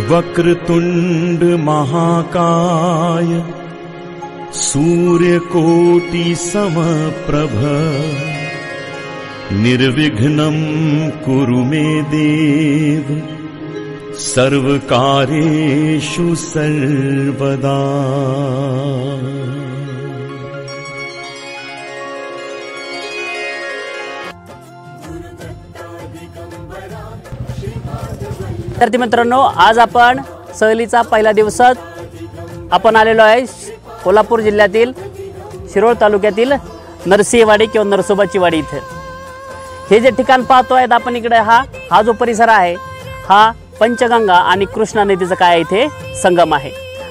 वक्रतुंड महाकाय सूर्यकोटि समप्रभ निर्विघ्नं कुरु मे देव सर्वकार्येषु सर्वदा। विद्यार्थी मित्रांनो, आज आपण सहलीचा पहिला दिवसात आपण आलेलो आहे कोल्हापूर जिल्ह्यातील शिरोळ तालुक्यातील नरसिंहवाडी किंवा नरसोबाची वाडी इथे। हे जे ठिकाण पाहतोय आपण इकडे हा जो परिसर आहे हा पंचगंगा आणि कृष्णा नदीचा काय इथे संगम आहे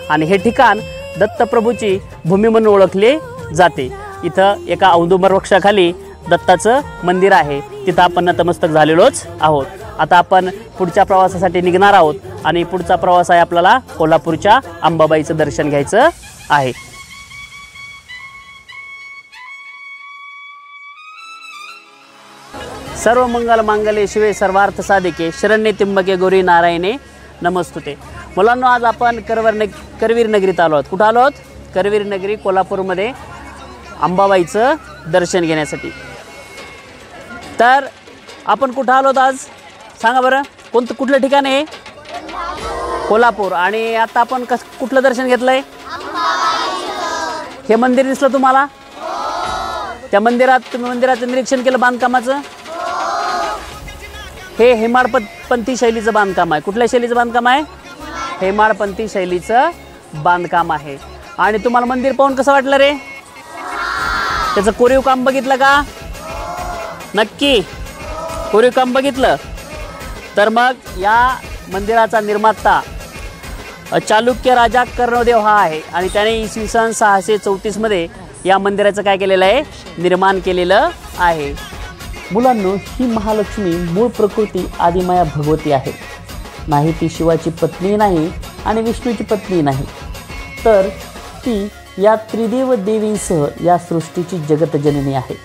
आणि हे ठिकाण दत्तप्रभूची भूमी म्हणून ओळखले जाते। इथं एका औदुंबर वृक्षाखाली दत्ताचं मंदिर आहे, तिथं आपण नतमस्तक झालेलोच आहोत। आता आपण पुढच्या प्रवासासाठी निघणार आहोत आणि पुढचा प्रवास आहे आपल्याला कोल्हापूरच्या अंबाबाईचं दर्शन घ्यायचं आहे। सर्व मंगल मांगल्ये शिवे सर्वार्थ साधिके शरण्ये त्र्यंबके गौरी नारायणे नमस्तुते। मुलांनो, आज आपण करवीर नगरीत आलो आहोत। कुठं आलो आहोत? करवीर नगरी कोल्हापूरमध्ये अंबाबाईचं दर्शन घेण्यासाठी। तर आपण कुठं आलो आहोत आज सांगा बरं, कुठलं ठिकाण आहे? कोल्हापूर। आणि आता आपण कुठलं दर्शन घेतलंय? हे मंदिर दिसलं तुम्हाला? त्या मंदिरात तुम्ही मंदिराचं निरीक्षण केलं बांधकामाचं? हे हेमाडपंथी शैलीचं बांधकाम आहे। कुठल्या शैलीचं बांधकाम आहे? हेमाडपंथी शैलीचं बांधकाम आहे। आणि तुम्हाला मंदिर पाहून कसं वाटलं रे? त्याचं कोरीव काम बघितलं का? नक्की कोरीव काम बघितलं? तर मग या मंदिराचा निर्माता चालुक्य राजा कर्णदेव हा आहे आणि त्याने इसवी सन 634 मध्ये या मंदिराचं काय केलेलं आहे? निर्माण केलेलं आहे। मुलांनो, ही महालक्ष्मी मूळ प्रकृती आदिमाया भगवती आहे। नाही ती शिवाची पत्नी नाही आणि विष्णूची पत्नी नाही, तर ती या त्रिदेव देवींसह या सृष्टीची जगतजननी आहे।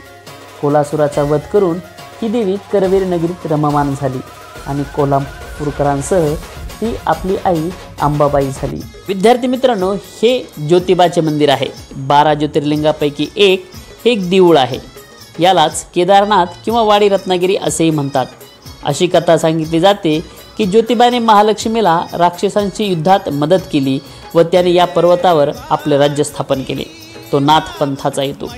कोलासुराचा वध करून ही देवी करवीर नगरीत रममाण झाली आणि कोल्हापूरकरांसह ती आपली आई अंबाबाई झाली। विद्यार्थी मित्रांनो, हे ज्योतिबाचे मंदिर आहे। 12 ज्योतिर्लिंगापैकी एक देऊळ आहे। यालाच केदारनाथ किंवा वाडी रत्नागिरी असेही म्हणतात। अशी कथा सांगितली जाते की ज्योतिबाने महालक्ष्मीला राक्षसांची युद्धात मदत केली व त्याने या पर्वतावर आपले राज्य स्थापन केले। तो नाथ पंथाचा येतो।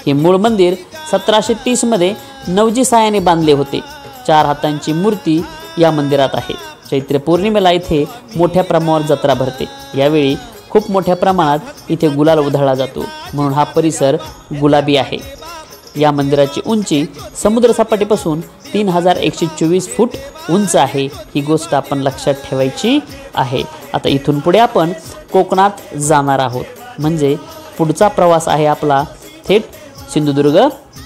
हे मूळ मंदिर 1730 मध्ये नवजी सायाने बांधले होते। 4 हातांची मूर्ती या मंदिरात आहे। चैत्र पौर्णिमेला इथे मोठ्या प्रमाणावर जत्रा भरते। यावेळी खूप मोठ्या प्रमाणात इथे गुलाल उधळला जातो, म्हणून हा परिसर गुलाबी आहे। या मंदिराची उंची समुद्रसपाटीपासून 3124 फूट उंच आहे। ही गोष्ट आपण लक्षात ठेवायची आहे। आता इथून पुढे आपण कोकणात जाणार आहोत, म्हणजे पुढचा प्रवास आहे आपला थेट सिंधुदुर्ग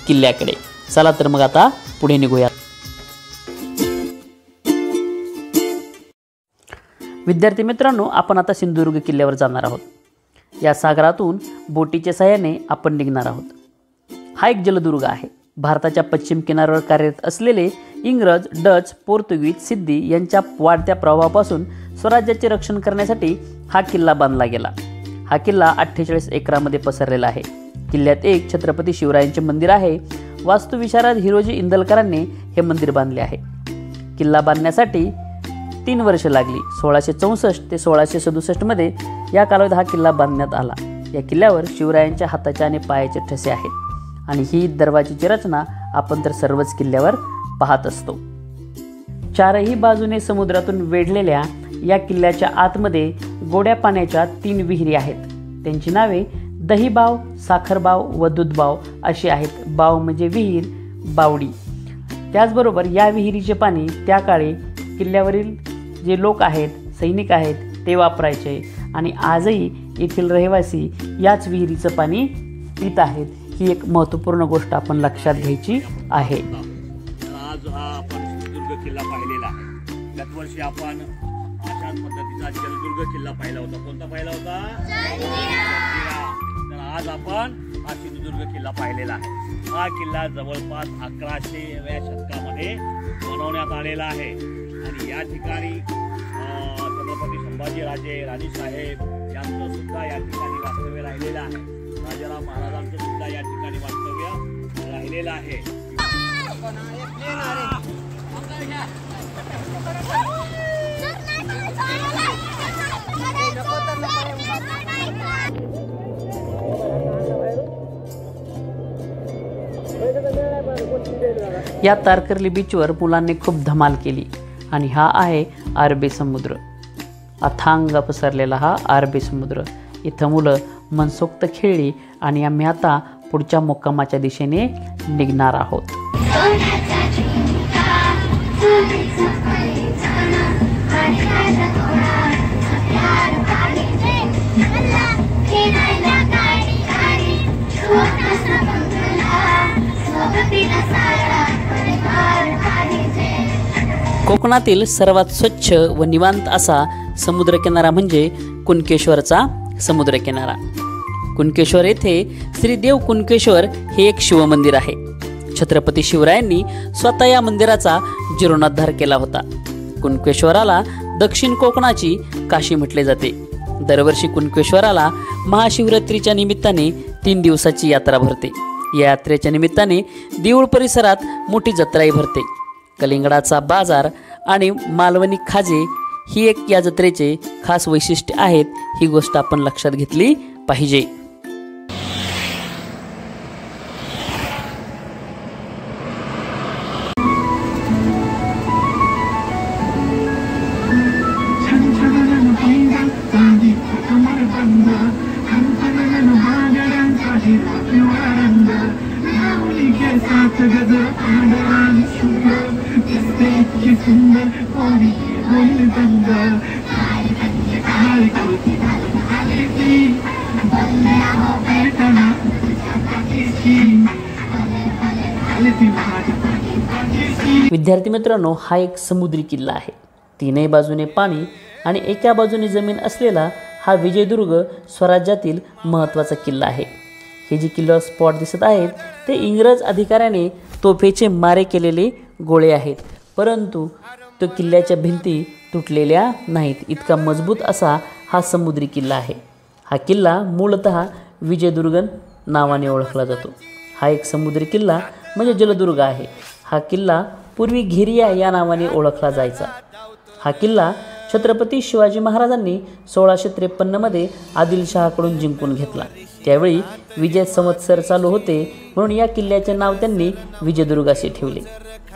किल्ल्याकडे। चला तर मग आता पुढे निघूया। विद्यार्थी मित्रांनो, आपण आता सिंधुदुर्ग किल्ल्यावर जाणार आहोत। या सागरातून बोटीच्या सहाय्याने आपण निघणार आहोत। हा एक जलदुर्ग आहे। भारताच्या पश्चिम किनाऱ्यावर कार्यरत असलेले इंग्रज, डच, पोर्तुगीज, सिद्धी यांच्या वाढत्या प्रभावापासून स्वराज्याचे रक्षण करण्यासाठी हा किल्ला बांधला गेला। हा किल्ला 48 एकरामध्ये पसरलेला आहे। किल्ल्यात एक छत्रपती शिवरायांचे मंदिर आहे। वास्तुविशारद हिरोजी इंदलकरांनी हे मंदिर बांधले आहे। किल्ला बांधण्यासाठी 3 वर्ष लागली। 1664 ते 1667 मध्ये या कालावधीत हा किल्ला बांधण्यात आला। या किल्ल्यावर शिवरायांच्या हाताचे आणि पायाचे ठसे आहेत आणि ही दरवाजाची रचना आपण तर सर्वच किल्ल्यावर पाहत असतो। 4ही बाजूने समुद्रातून वेढलेल्या या किल्ल्याच्या आतमध्ये गोड्या पाण्याच्या 3 विहिरी आहेत। त्यांची नावे दहीबाव, साखरबाव व दूधबाव अशी आहेत। बाव म्हणजे विहीर, बावडी। त्याचबरोबर या विहिरीचे पाणी त्या काळी किल्ल्यावरील जे लोक आहेत, सैनिक आहेत, ते वापरायचे आणि आजही येथील रहिवासी याच विहिरीचं पाणी पित आहेत। ही एक महत्त्वपूर्ण गोष्ट आपण लक्षात घ्यायची आहे। आज हा आपण सिंधुदुर्ग किल्ला पाहिलेला आहे। गत वर्षी आपण अशाच पद्धतीचा जलदुर्ग किल्ला पाहिला होता। कोणता पाहिला होता? तर आज आपण हा सिंधुदुर्ग किल्ला पाहिलेला आहे। हा किल्ला जवळपास 1100व्या शतकामध्ये बनवण्यात आलेला आहे आणि या ठिकाणी छत्रपती संभाजीराजे राणीसाहेब यांचं सुद्धा या ठिकाणी वास्तव्य राहिलेलं आहे. राजाराम महाराजांचं सुद्धा या ठिकाणी वास्तव्य राहिलेलं आहे. या तारकर्ली बीचवर मुलांनी खूप धमाल केली आणि हा आहे अरबी समुद्र. अथांग पसरलेला हा अरबी समुद्र. इथं मुलं मनसोक्त खेळली आणि आम्ही आता पुढच्या मुक्कामाच्या दिशेने निघणार आहोत. कोकणातील सर्वात स्वच्छ व निवांत असा समुद्रकिनारा म्हणजे कुणकेश्वरचा समुद्रकिनारा. कुणकेश्वर येथे श्री देव कुणकेश्वर हे एक शिवमंदिर आहे. छत्रपती शिवरायांनी स्वतः या मंदिराचा जीर्णोद्धार केला होता. कुणकेश्वराला दक्षिण कोकणाची काशी म्हटले जाते. दरवर्षी कुणकेश्वराला महाशिवरात्रीच्या निमित्ताने 3 दिवसाची यात्रा भरते. या यात्रेच्या निमित्ताने देऊळ परिसरात मोठी जत्राही भरते. कलिंगडाचा बाजार आणि मालवणी खाजे ही एक या जत्रेचे खास वैशिष्ट्य आहेत. ही गोष्ट आपण लक्षात घेतली पाहिजे. विद्यार्थी मित्रांनो, हा एक समुद्री किल्ला आहे. तीनही बाजूने पाणी आणि एका बाजूने जमीन असलेला हा विजयदुर्ग स्वराज्यातील महत्त्वाचा किल्ला आहे. हे जे किल्ला स्पॉट दिसत आहेत ते इंग्रज अधिकाऱ्याने तोफेचे मारे केलेले गोळे आहेत, परंतु तो किल्ल्याच्या भिंती तुटलेल्या नाहीत. इतका मजबूत असा हा समुद्री किल्ला आहे. हा किल्ला मूलतः विजयदुर्ग नावाने ओळखला जातो. हा एक समुद्री किल्ला म्हणजे जलदुर्ग आहे. हा किल्ला पूर्वी घेरिया या नावाने ओळखला जायचा. हा किल्ला छत्रपती शिवाजी महाराजांनी 1653 मध्ये आदिलशहाकडून जिंकून घेतला. त्यावेळी विजय संवत्सर चालू होते म्हणून या किल्ल्याचे नाव त्यांनी विजयदुर्ग असे ठेवले.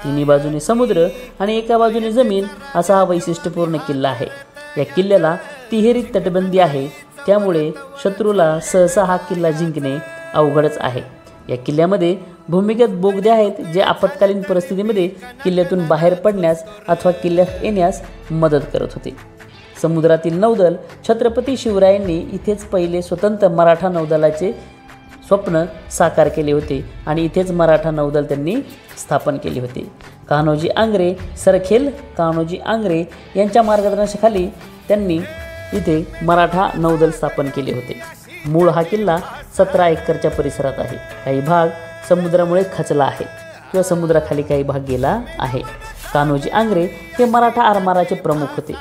तिन्ही बाजूने समुद्र आणि एका बाजूने जमीन असा हा वैशिष्ट्यपूर्ण किल्ला आहे. या किल्ल्याला तिहेरी तटबंदी आहे, त्यामुळे शत्रूला सहसा हा किल्ला जिंकणे अवघडच आहे. या किल्ल्यामध्ये भूमिगत बोगदे आहेत जे आपत्कालीन परिस्थितीमध्ये किल्ल्यातून बाहेर पडण्यास अथवा किल्ल्यात येण्यास मदत करत होते. समुद्रातील नौदल छत्रपती शिवरायांनी इथेच पहिले स्वतंत्र मराठा नौदलाचे स्वप्न साकार केले होते आणि इथेच मराठा नौदल त्यांनी स्थापन केले होते. कान्होजी आंग्रे, सरखेल कान्होजी आंग्रे यांच्या मार्गदर्शनाखाली त्यांनी इथे मराठा नौदल स्थापन केले होते. मूळ हा किल्ला 17 एकरच्या परिसरात आहे. काही भाग समुद्रामुळे खचला आहे किंवा समुद्राखाली काही भाग गेला आहे. कान्होजी आंग्रे हे मराठा आरमाराचे प्रमुख होते.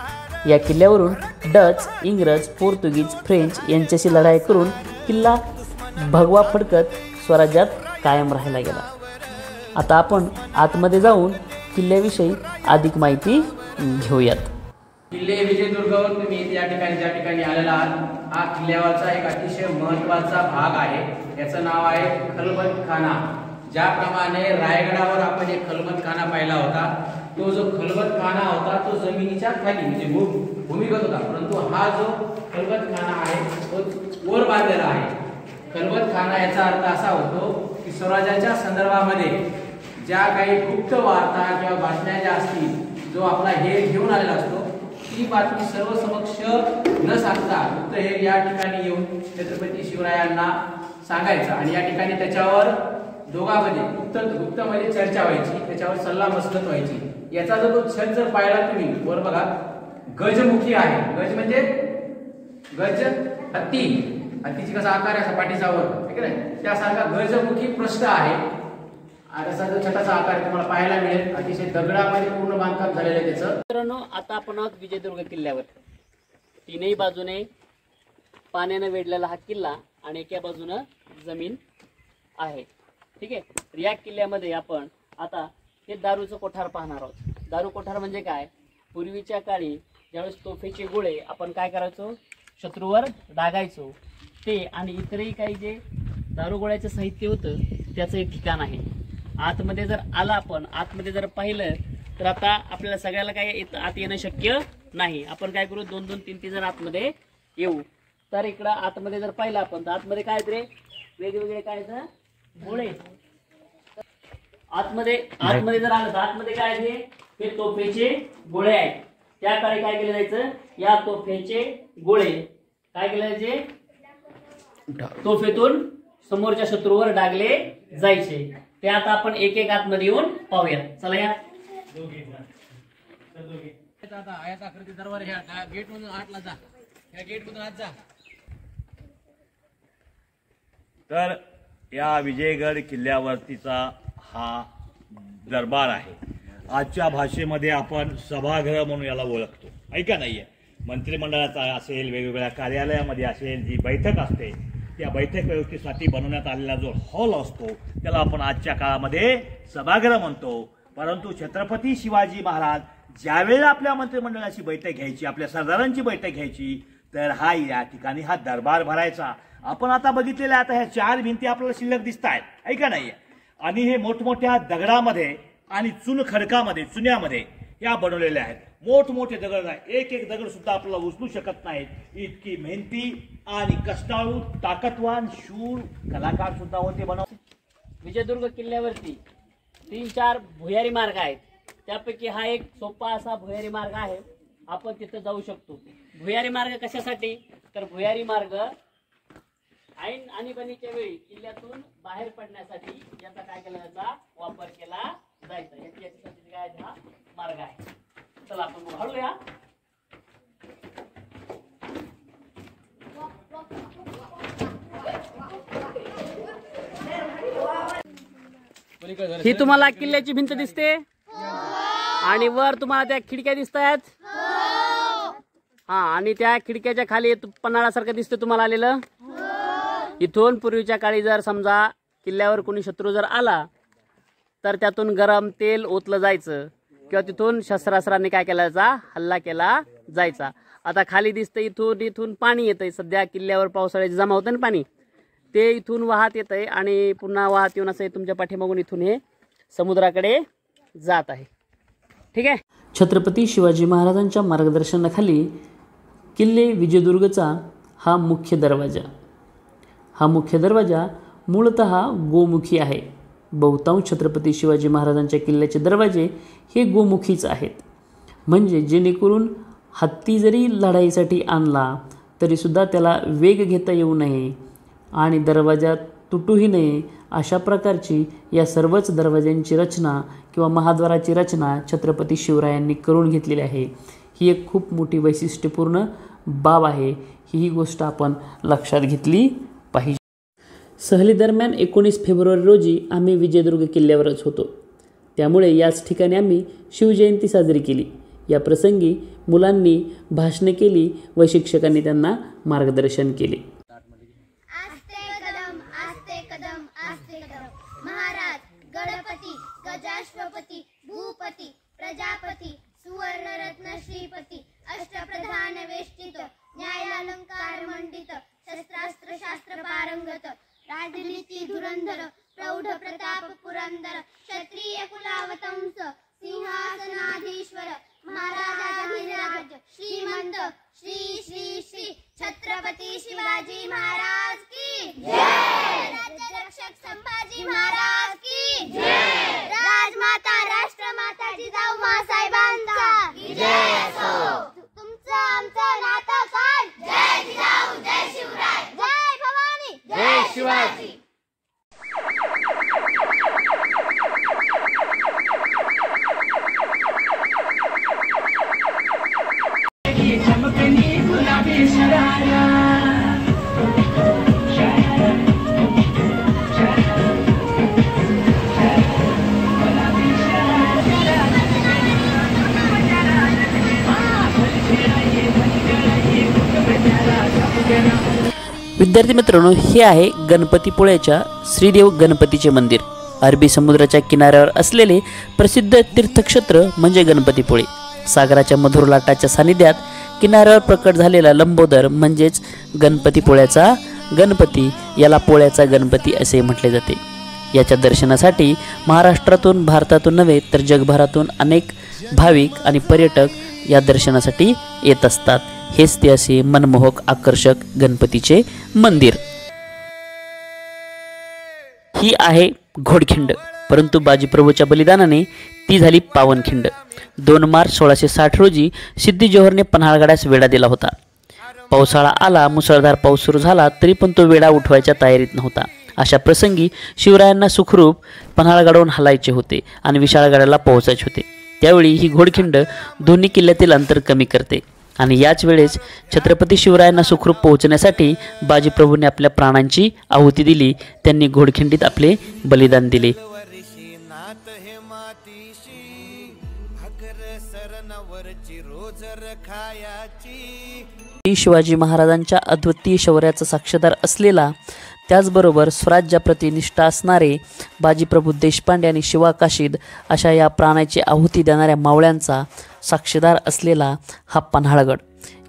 या किल्ल्यावरून डच, इंग्रज, पोर्तुगीज, फ्रेंच यांच्याशी लढाई करून किल्ला भगवा फडकत स्वराज्यात कायम राहिला गेला. आता आपण आतमध्ये जाऊन किल्ल्याविषयी अधिक माहिती घेऊयात. किल्ले विजयदुर्गावर तुम्ही या ठिकाणी ज्या ठिकाणी आलेला आहात, हा किल्ल्यावरचा एक अतिशय महत्त्वाचा भाग आहे. याचं नाव आहे खलबतखाना. ज्याप्रमाणे रायगडावर आपण एक खलबतखाना पाहिला होता, तो जो खलबतखाना होता तो जमिनीच्या खाली म्हणजे भूमिगत होता, परंतु हा जो खलबतखाना आहे तो वर बांधलेला आहे. खलबतखाना याचा अर्थ असा होतो की स्वराज्याच्या संदर्भामध्ये ज्या काही गुप्त वार्ता किंवा बातम्या ज्या असतील, जो आपला हेर घेऊन आलेला असतो, ती बातमी सर्व समक्ष न सांगता गुप्तहेर या ठिकाणी येऊन छत्रपती शिवरायांना सांगायचा आणि या ठिकाणी त्याच्यावर दोघांमध्ये गुप्तमध्ये चर्चा व्हायची, त्याच्यावर सल्ला मसलत व्हायची. याचा जो छत जर पाहिला तुम्ही वर बघा, गजमुखी आहे. गज म्हणजे गज हत्ती, हत्तीची कसा आकार आहे सपाटीचा वर, ठीक आहे, त्यासारखा गजमुखी पृष्ठ आहे. असा जो छताचा आकार तुम्हाला पाहायला मिळेल. अतिशय दगडामध्ये पूर्ण बांधकाम झालेलं आहे त्याचं. मित्रांनो, आता आपण आहोत विजयदुर्ग किल्ल्यावर. तीनही बाजूने पाण्याने वेढलेला हा किल्ला आणि एका बाजूनं जमीन आहे. ठीक आहे. तर या किल्ल्यामध्ये आपण आता हे दारूचं कोठार पाहणार आहोत. दारू कोठार म्हणजे काय? पूर्वीच्या काळी ज्यावेळेस तोफेचे गोळे आपण काय करायचो, शत्रूवर डागायचो, ते आणि इतरही काही जे दारूगोळ्याचं साहित्य होतं त्याचं एक ठिकाण आहे. आतमध्ये जर आला आपण, आतमध्ये जर पाहिलं तर आता आपल्याला सगळ्याला काय आत येणं शक्य नाही. आपण काय करू, 2-2, 3-3 जण आतमध्ये येऊ. तर इकडं आतमध्ये जर पाहिलं आपण तर आतमध्ये काय रे, वेगवेगळे काय गोळे. आतमध्ये जर आलं तर आतमध्ये काय आहे, हे तोफेचे गोळे आहेत. त्या काळी काय केलं जायचं, या तोफेचे गोळे काय केले जायचे, तोफेतून समोरच्या शत्रूवर डागले जायचे. ते आता आपण एक एक आतमध्ये येऊन पाहूया. चला या. आता आयताकृती दरबार ह्या गेट मधून आतला जा, ह्या गेट मधून आत जा. तर या विजयगड किल्ल्यावरतीचा हा दरबार आहे. आजच्या भाषेमध्ये आपण सभागृह म्हणून याला ओळखतो, ऐका नाहीये. मंत्रिमंडळाचा असेल, वेगवेगळ्या कार्यालयामध्ये असेल, जी बैठक असते त्या बैठक व्यवस्थेसाठी बनवण्यात आलेला जो हॉल असतो त्याला आपण आजच्या काळामध्ये सभागृह म्हणतो. परंतु छत्रपती शिवाजी महाराज ज्यावेळेला आपल्या मंत्रिमंडळाची बैठक घ्यायची, आपल्या सरदारांची बैठक घ्यायची, तर हा या ठिकाणी हा दरबार भरायचा. आपण आता बघितलेल्या आता ह्या 4 भिंती आपल्याला शिल्लक दिसत आहेत, ऐका नाहीये. आणि हे मोठमोठ्या दगडामध्ये आणि खडकामध्ये, चुन्यामध्ये या बनवलेल्या आहेत. मोठमोठे दगड आहे, एक एक दगड सुद्धा आपल्याला उचलू शकत नाहीत. इतकी मेहनती आणि कष्टाळू, ताकदवान, शूर कलाकार सुद्धा होते बनवते. विजयदुर्ग किल्ल्यावरती 3-4 भुयारी मार्ग आहेत. त्यापैकी हा एक सोपा असा भुयारी मार्ग आहे. आपण तिथे जाऊ शकतो. भुयारी मार्ग कशासाठी, तर भुयारी मार्ग ऐन आणीबाणीच्या वेळी किल्ल्यातून बाहेर पडण्यासाठी याचा काय केला जायचा, वापर केला जायचा. याच्यासाठी काय हा मार्ग आहे. चला आपण हळूया. ही तुम्हाला किल्ल्याची भिंत दिसते आणि वर तुम्हाला त्या खिडक्या दिसत आहेत. हा, आणि त्या खिडक्याच्या खाली पन्हाळासारखं दिसतं तुम्हाला आलेलं. इथून पूर्वीच्या काळी जर समजा किल्ल्यावर कोणी शत्रू जर आला तर त्यातून गरम तेल ओतलं जायचं किंवा तिथून शस्त्रास्त्रांनी काय केला जायचा, हल्ला केला जायचा. आता खाली दिसतं इथून पाणी येतंय. सध्या किल्ल्यावर पावसाळ्यात जमा होतं ना पाणी, ते इथून वाहत येतंय आणि पुन्हा वाहत येऊन असं तुमच्या पाठीमागून इथून हे समुद्राकडे जात आहे. ठीक आहे. छत्रपती शिवाजी महाराजांच्या मार्गदर्शनाखाली किल्ले विजयदुर्गचा हा मुख्य दरवाजा मूळतः गोमुखी आहे. बहुतांश छत्रपती शिवाजी महाराजांच्या किल्ल्याचे दरवाजे हे गोमुखीच आहेत. म्हणजे जेणेकरून हत्ती जरी लढाईसाठी आणला तरीसुद्धा त्याला वेग घेता येऊ नये आणि दरवाजा तुटूही नये, अशा प्रकारची या सर्वच दरवाज्यांची रचना किंवा महाद्वाराची रचना छत्रपती शिवरायांनी करून घेतलेली आहे. ही एक खूप मोठी वैशिष्ट्यपूर्ण बाब आहे. ही गोष्ट आपण लक्षात घेतली पाहिजे. सहली दरम्यान 19 फेब्रुवारी रोजी आम्ही विजयदुर्ग किल्ल्यावरच होतो. त्यामुळे याच ठिकाणी आम्ही शिवजयंती साजरी केली. या प्रसंगी मुलांनी भाषणे केली व शिक्षकांनी त्यांना मार्गदर्शन केले. महाराज, गणपती, गजाश्वपती, भूपती, प्रजापती, सुवर्णरत्न श्रीपती, अष्टप्रधान वेष्टित, न्यायालंकार मंडित, शस्त्रास्त्र शास्त्र पारंगत, राजनीती धुरंधर, प्रौढ प्रताप पुरंदर, क्षत्रिय कुलावतंस, सिंहासनाधीश्वर, महाराजाधिराज, श्रीमंत श्री श्री श्री छत्रपती शिवाजी महाराज की जय. राज्यरक्षक संभाजी महाराज की जय. राजमाता राष्ट्रमाता जिजाऊ मासाहेबांचा की जय असो. तुमचं आमचं नातं काय, जय जिजाऊ जय शिवराय, जय भवानी जय शिवाजी. Yeah. विद्यार्थी मित्रांनो, हे आहे गणपतीपुळ्याच्या श्रीदेव गणपतीचे मंदिर. अरबी समुद्राच्या किनाऱ्यावर असलेले प्रसिद्ध तीर्थक्षेत्र म्हणजे गणपतीपुळे. सागराच्या मधुर लाटाच्या सानिध्यात किनाऱ्यावर प्रकट झालेला लंबोदर म्हणजेच गणपतीपुळ्याचा गणपती, याला पोळ्याचा गणपती असे म्हटले जाते. याच्या दर्शनासाठी महाराष्ट्रातून, भारतातून नव्हे तर जगभरातून अनेक भाविक आणि पर्यटक या दर्शनासाठी येत असतात. हेच ते असे मनमोहक आकर्षक गणपतीचे मंदिर. ही आहे घोडखिंड, परंतु बाजीप्रभूच्या बलिदानाने ती झाली पावनखिंड. 2 मार्च 1660 रोजी सिद्धी जोहरने पन्हाळगडास वेढा दिला होता. पावसाळा आला, मुसळधार पाऊस सुरू झाला तरी पण तो वेढा उठवायच्या तयारीत नव्हता. अशा प्रसंगी शिवरायांना सुखरूप पन्हाळगडावरून हलायचे होते आणि विशाळगडाला पोहोचायचे होते. त्यावेळी ही घोडखिंड दोन्ही किल्ल्यातील अंतर कमी करते आणि याच वेळेस छत्रपती शिवरायांना सुखरूप पोहोचण्यासाठी बाजीप्रभूंनी आपल्या प्राणांची आहुती दिली. त्यांनी घोडखिंडीत आपले बलिदान दिले. शिवाजी महाराजांच्या अद्वितीय शौर्याचा साक्षीदार असलेला, त्याचबरोबर स्वराज्याप्रती निष्ठा असणारे बाजीप्रभू देशपांडे आणि शिवा काशीद अशा या प्राणाची आहुती देणाऱ्या मावळ्यांचा साक्षीदार असलेला हा पन्हाळगड,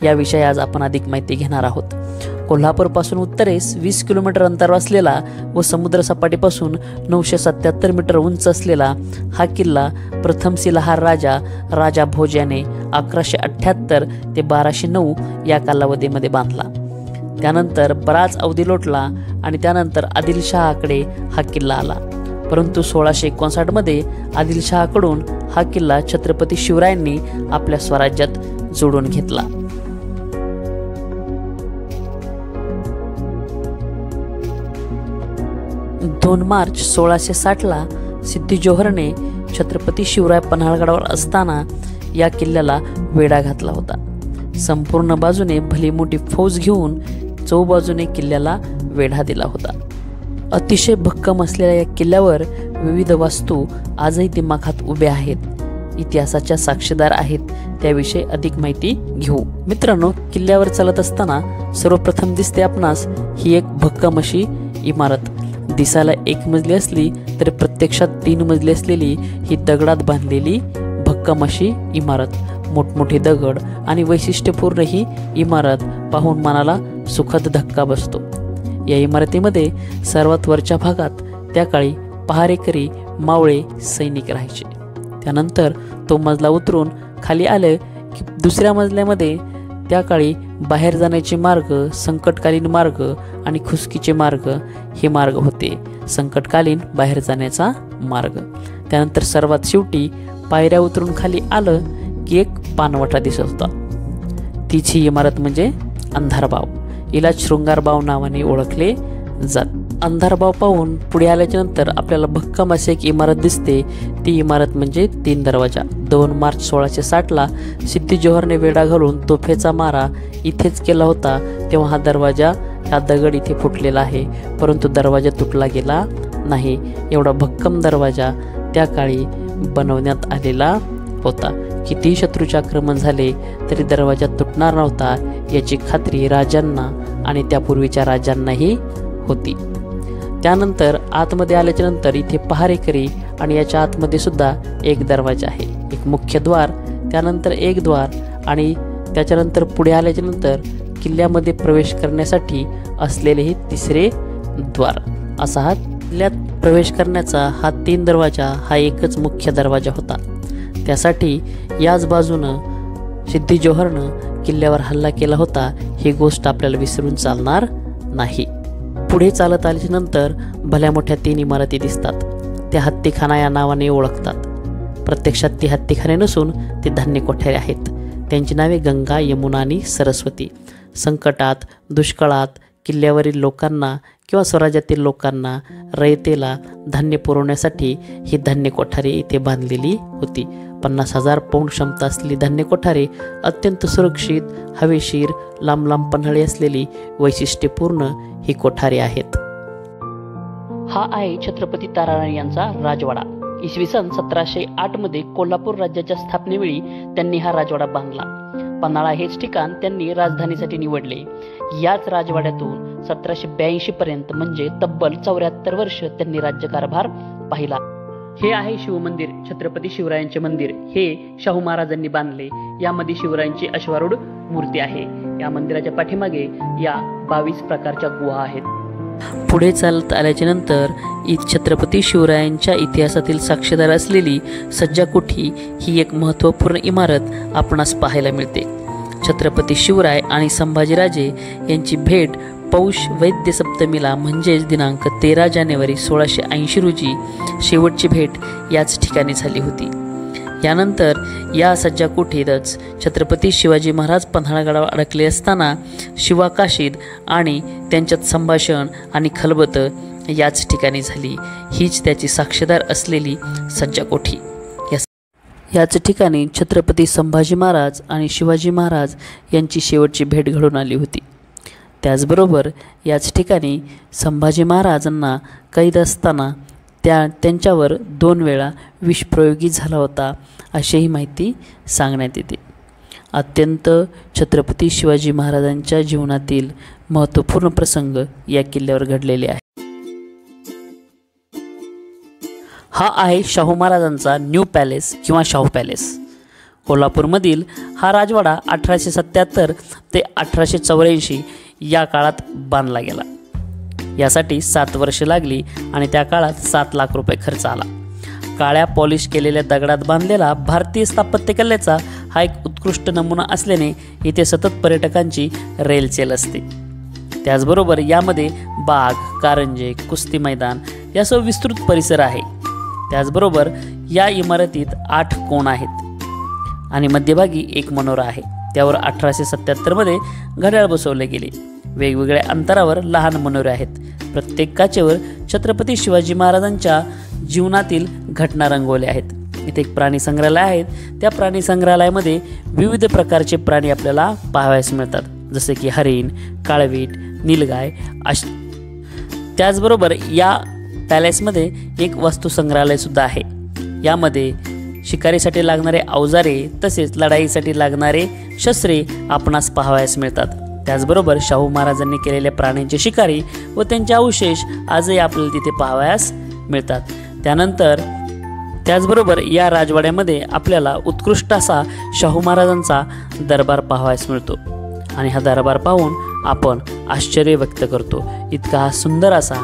याविषयी आज आपण अधिक माहिती घेणार आहोत. कोल्हापूरपासून उत्तरेस 20 किलोमीटर अंतरावर असलेला व समुद्रसपाटीपासून 977 मीटर उंच असलेला हा किल्ला प्रथम शिलाहार राजा भोज याने 1178 ते 1209 या कालावधीमध्ये बांधला. त्यानंतर बराच अवधी लोटला आणि त्यानंतर आदिलशहाकडे हा किल्ला आला. परंतु 1659 मध्ये आदिलशहाकडून हा किल्ला छत्रपती शिवरायांनी आपल्या स्वराज्यात जोडून घेतला. दोन मार्च 1660 सिद्धी जोहरने छत्रपती शिवराय पन्हाळगडावर असताना या किल्ल्याला वेढा घातला होता. संपूर्ण बाजूने भली मोठी फौज घेऊन चौबाजूने किल्ल्याला वेढा दिला होता. अतिशय भक्कम असलेल्या या किल्ल्यावर विविध वास्तू आजही दिमाखात उभ्या आहेत, इतिहासाच्या साक्षीदार आहेत. त्याविषयी अधिक माहिती घेऊ. मित्रांनो, किल्ल्यावर चालत असताना सर्वप्रथम दिसते आपणास ही एक भक्कम अशी इमारत. दिसायला 1 मजली असली तरी प्रत्यक्षात 3 मजली असलेली ही दगडात बांधलेली भक्कम अशी इमारत. मोठमोठे दगड आणि वैशिष्ट्यपूर्ण ही इमारत पाहून मनाला सुखद धक्का बसतो. या इमारतीमध्ये सर्वात वरच्या भागात त्या काळी पहारेकरी मावळे सैनिक राहायचे. त्यानंतर तो मजला उतरून खाली आले की दुसऱ्या मजल्यामध्ये त्या काळी बाहेर जाण्याचे मार्ग, संकटकालीन मार्ग आणि खुसकीचे मार्ग हे मार्ग होते. संकटकालीन बाहेर जाण्याचा मार्ग. त्यानंतर सर्वात शेवटी पायऱ्या उतरून खाली आलं की एक पानवटा दिसत होता. तीच ही इमारत म्हणजे अंधारबाव. हिला शृंगारबाव नावाने ओळखले जात. अंधारबाव पाहून पुढे आल्याच्या नंतर आपल्याला भक्कम अशी एक इमारत दिसते. ती इमारत म्हणजे 3 दरवाजा. 2 मार्च 1660 सिद्धी जोहरने वेढा घालून तोफेचा मारा इथेच केला होता. तेव्हा हा दरवाजा, हा दगड इथे फुटलेला आहे, परंतु दरवाजा तुटला गेला नाही. एवढा भक्कम दरवाजा त्या काळी बनवण्यात आलेला होता. कितीही शत्रूचे आक्रमण झाले तरी दरवाजा तुटणार नव्हता याची खात्री राजांना आणि त्यापूर्वीच्या राजांनाही होती. त्यानंतर आतमध्ये आल्याच्या नंतर इथे पहारेकरी आणि याच्या आतमध्ये सुद्धा एक दरवाजा आहे, एक मुख्य द्वार, त्यानंतर एक द्वार आणि त्याच्यानंतर पुढे आल्याच्या नंतर किल्ल्यामध्ये प्रवेश करण्यासाठी असलेले हे 3रे द्वार. असा हा किल्ल्यात प्रवेश करण्याचा हा 3 दरवाजा हा एकच मुख्य दरवाजा होता. त्यासाठी याच बाजूनं सिद्धी जोहरनं किल्ल्यावर हल्ला केला होता ही गोष्ट आपल्याला विसरून चालणार नाही. पुढे चालत आल्याच्या नंतर भल्या मोठ्या 3 इमारती दिसतात. त्या हत्तीखाना या नावाने ओळखतात. प्रत्यक्षात ती हत्तीखाने नसून ते धान्य कोठारे आहेत. त्यांची नावे गंगा, यमुना आणि सरस्वती. संकटात, दुष्काळात किल्ल्यावरील लोकांना किंवा स्वराज्यातील लोकांना, रयतेला धान्य पुरवण्यासाठी ही धान्य कोठारे इथे बांधलेली होती. 50,000 पौंड क्षमता असलेली धान्य कोठारे अत्यंत सुरक्षित, हवेशीर, लांब लांब पन्हाळे असलेली वैशिष्ट्यपूर्ण ही कोठारे आहेत. हा आहे छत्रपती ताराराणी यांचा राजवाडा. इसवी सन 1708 मध्ये कोल्हापूर राज्याच्या स्थापनेवेळी त्यांनी हा राजवाडा बांधला. पन्हाळा हेच ठिकाण त्यांनी राजधानीसाठी निवडले. याच राजवाड्यातून 1782 पर्यंत म्हणजे तब्बल 74 वर्ष त्यांनी राज्यकारभार पाहिला. हे आहे शिवमंदिर, छत्रपती शिवरायांचे मंदिर. हे शाहू महाराजांनी बांधले. यामध्ये शिवरायांची अश्वारूढ मूर्ती आहे. या मंदिराच्या पाठीमागे या 22 प्रकारच्या गुहा आहेत. पुढे चालत आल्याच्या नंतर छत्रपती शिवरायांच्या इतिहासातील साक्षीदार असलेली सज्जा कोठी ही एक महत्त्वपूर्ण इमारत आपणास पाहायला मिळते. छत्रपती शिवराय आणि संभाजीराजे यांची भेट पौष वैद्य सप्तमीला म्हणजेच दिनांक 13 जानेवारी 1680 रोजी शेवटची भेट याच ठिकाणी झाली होती. यानंतर या सज्जा कोठीतच छत्रपती शिवाजी महाराज पन्हाळगडावर अडकले असताना शिवा काशीद आणि त्यांच्यात संभाषण आणि खलबत याच ठिकाणी झाली. हीच त्याची साक्षीदार असलेली सज्जा कोठी. याच ठिकाणी छत्रपती संभाजी महाराज आणि शिवाजी महाराज यांची शेवटची भेट घडून आली होती. त्याचबरोबर याच ठिकाणी संभाजी महाराजांना कैद असताना त्यांच्यावर 2 वेळा विषप्रयोगी झाला होता अशीही माहिती सांगण्यात येते. अत्यंत छत्रपती शिवाजी महाराजांच्या जीवनातील महत्त्वपूर्ण प्रसंग या किल्ल्यावर घडलेले आहे. हा आहे शाहू महाराजांचा न्यू पॅलेस किंवा शाहू पॅलेस. कोल्हापूरमधील हा राजवाडा 1877 ते 1884 या काळात बांधला गेला. यासाठी 7 वर्ष लागली आणि त्या काळात 7 लाख रुपये खर्च आला. काळ्या पॉलिश केलेल्या दगडात बांधलेला भारतीय स्थापत्यकलेचा हा एक उत्कृष्ट नमुना असल्याने इथे सतत पर्यटकांची रेलचेल असते. त्याचबरोबर यामध्ये बाग, कारंजे, कुस्ती मैदान यासह विस्तृत परिसर आहे. त्याचबरोबर या इमारतीत 8 कोन आहेत आणि मध्यभागी एक मनोरा आहे. त्यावर 1877 मध्ये घड्याळ बसवले गेले. वेगवेगळ्या अंतरावर लहान मनोरे आहेत. प्रत्येक काचेवर छत्रपती शिवाजी महाराजांच्या जीवनातील घटना रंगवल्या आहेत. इथे एक प्राणी संग्रहालय आहे. त्या प्राणी संग्रहालयामध्ये विविध प्रकारचे प्राणी आपल्याला पाहावयास मिळतात, जसे की हरिण, काळवीट, नीलगाय त्याचबरोबर या पॅलेसमध्ये एक वस्तू संग्रहालय सुद्धा आहे. यामध्ये शिकारीसाठी लागणारे अवजारे तसेच लढाईसाठी लागणारे शस्त्रे आपणास पाहावयास मिळतात. त्याचबरोबर शाहू महाराजांनी केलेल्या प्राण्यांचे शिकारी व त्यांचे अवशेष आजही आपल्याला तिथे पाहावयास मिळतात. त्याचबरोबर या राजवाड्यामध्ये आपल्याला उत्कृष्ट असा शाहू महाराजांचा दरबार पाहावयास मिळतो आणि हा दरबार पाहून आपण आश्चर्य व्यक्त करतो. इतका हा सुंदर असा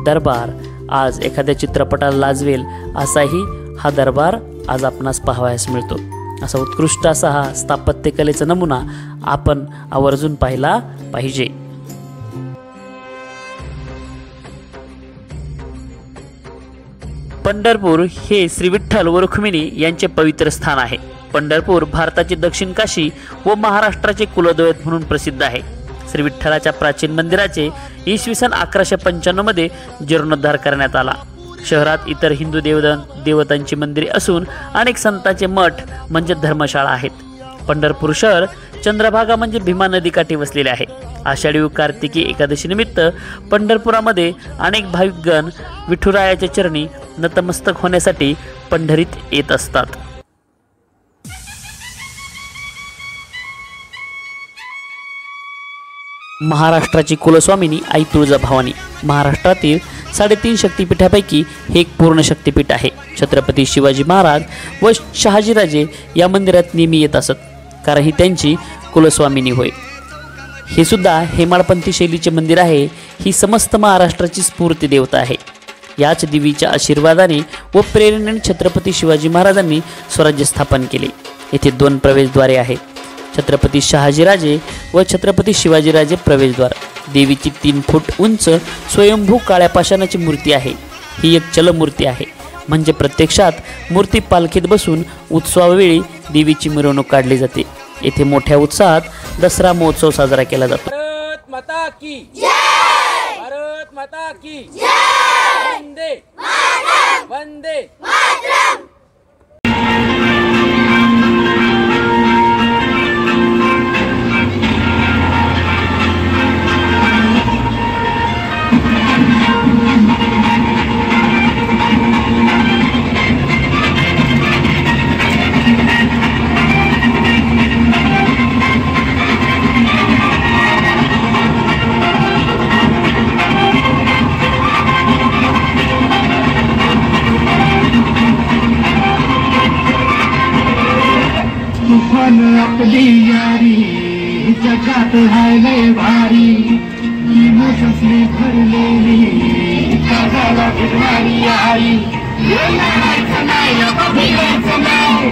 दरबार आज एखाद्या चित्रपटाला लाजवेल असाही हा दरबार आज आपणास पाहावयास मिळतो. असा उत्कृष्ट असा हा स्थापत्यकलेचा नमुना आपण आवर्जून पाहिला पाहिजे. पंढरपूर हे श्री विठ्ठल व रुक्मिणी यांचे पवित्र स्थान आहे. पंढरपूर भारताचे दक्षिण काशी व महाराष्ट्राचे कुलदैवत म्हणून प्रसिद्ध आहे. श्री विठ्ठलाच्या प्राचीन मंदिराचे इसवी सन 1195 मध्ये जीर्णोद्धार करण्यात आला. शहरात इतर हिंदू देवतांची मंदिरे असून अनेक संतांचे मठ म्हणजे धर्मशाळा आहेत. पंढरपूर शहर चंद्रभागा म्हणजे भीमा नदीकाठी वसलेले आहे. आषाढी व कार्तिकी एकादशी निमित्त पंढरपुरामध्ये अनेक भाविकगण विठुरायाच्या चरणी नतमस्तक होण्यासाठी पंढरीत येत असतात. महाराष्ट्राची कुलस्वामिनी आई तुळजाभवानी महाराष्ट्रातील 3.5 शक्तिपीठापैकी हे एक पूर्ण शक्तिपीठ आहे. छत्रपती शिवाजी महाराज व शहाजीराजे या मंदिरात नेहमी येत असत, कारण ही त्यांची कुलस्वामिनी होय. हे सुद्धा हेमाडपंथी शैलीचे मंदिर आहे. ही समस्त महाराष्ट्राची स्फूर्ती देवता आहे. याच देवीच्या आशीर्वादाने व प्रेरणेने छत्रपती शिवाजी महाराजांनी स्वराज्य स्थापन केले. येथे 2 प्रवेशद्वारे आहेत. छत्रपती शहाजीराजे व छत्रपती शिवाजीराजे प्रवेशद्वार. देवीची 3 फूट उंच स्वयंभू काळ्या पाषाणाची मूर्ती आहे. ही एक चलमूर्ती आहे, म्हणजे प्रत्यक्षात मूर्ती पालखीत बसून उत्सवावेळी देवीची मिरवणूक काढली जाते. येथे मोठ्या उत्साहात दसरा महोत्सव साजरा केला जातो. भारत माता की जय, भारत माता की जय, वंदे मातरम, वंदे मातरम. हाय लय भारी इमोशन्स ने भरलेली कागाला फिरणारी यारी लढायचं नाही आता भिडायचं नाही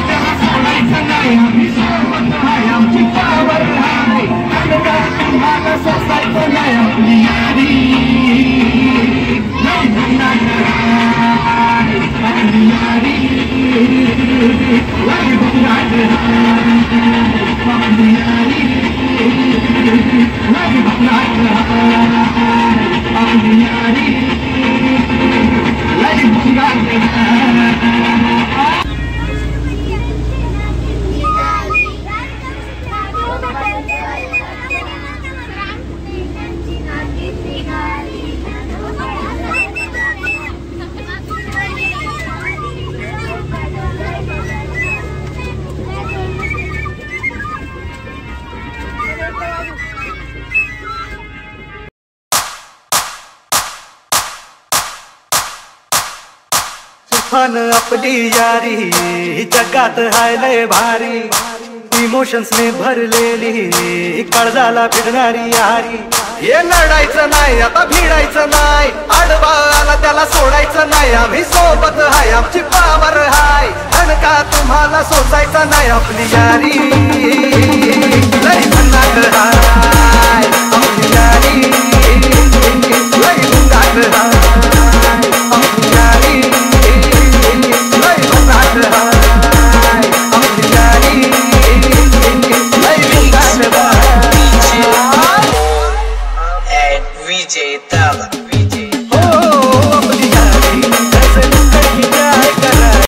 त्याला सोडायचं नाही आम्ही सोबत हाय आमची पावर हाय तुम्हाला सोसायचं नाही आपली यारी नाही भन्नाट हाय आपली यारी नाही भन्नाट आपली यारी नाही भन्नाट आपली यारी नाही भन्नाट पण आपली यारी जगात हाय लय भारी इमोशन्स ने भरलेली काळजाला फिरणारी यारी हे लढायचं नाही आता भिडायचं नाही आडवा आला त्याला सोडायचं नाही आम्ही सोबत हाय आमची पावर हाय का तुम्हाला सोसायचं नाही आपली यारी लय भन्नाट हाय आपली यारी लय भन्नाट हाय आपली यारी VJ Dollar.